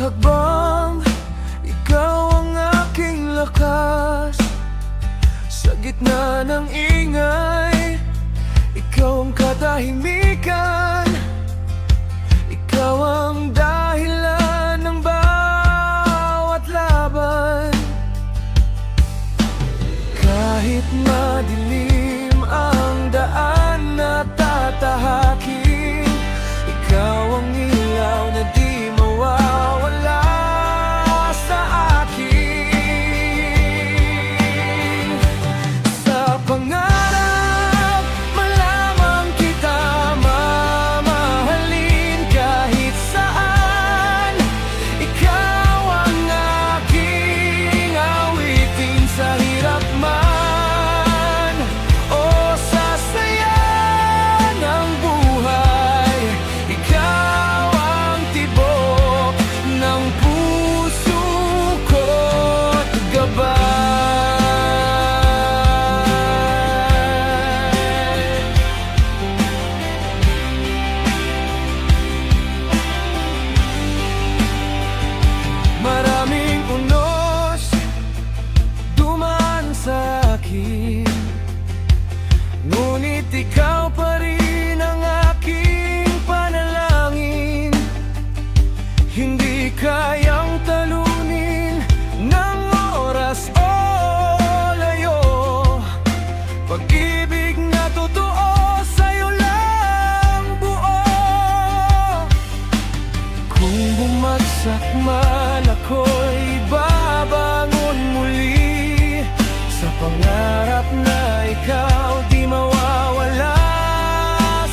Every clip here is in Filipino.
hakbang, ikaw ang aking lakas. Sa gitna ng ingay, ikaw ang katahimikan. Ikaw ang dahilan ng bawat laban. Kahit madilim ang daan na tatahakin, ikaw ang ilaw na di mawawala sa akin. Sa pangarap, malamang kita mamahalin kahit saan. Ikaw ang aking awitin sa hirap man o sa saya ng buhay. Ikaw ang tibok ng puso ko't gabay. Maraming unos dumaan sa akin, ngunit ikaw pa rin ang aking panalangin. Hindi kayang talunin ng oras o layo. Pag-ibig na totoo sa'yo lang buo. Kung bumagsak man ako'y babangon muli sa pangarap na ikaw di mawawala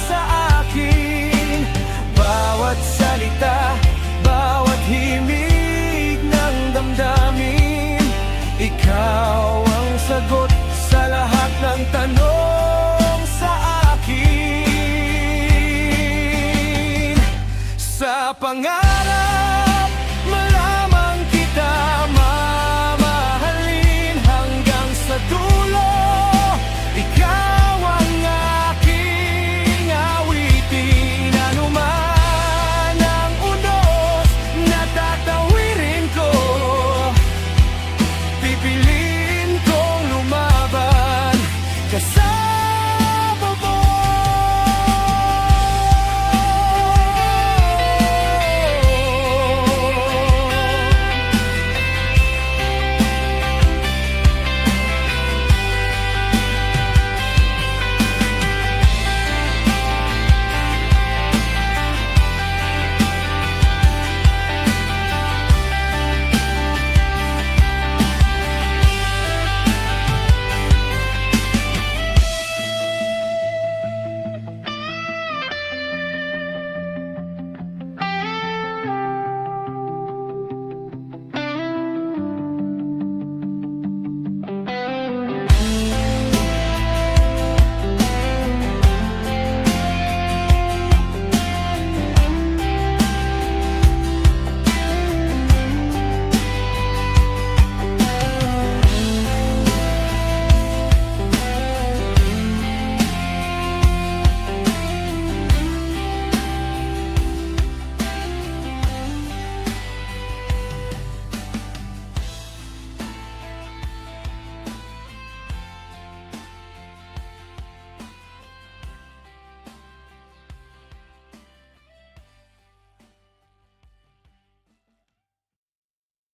sa akin. Bawat salita, bawat himig ng damdamin, ikaw ang sagot sa lahat ng tanong sa akin. Sa pangarap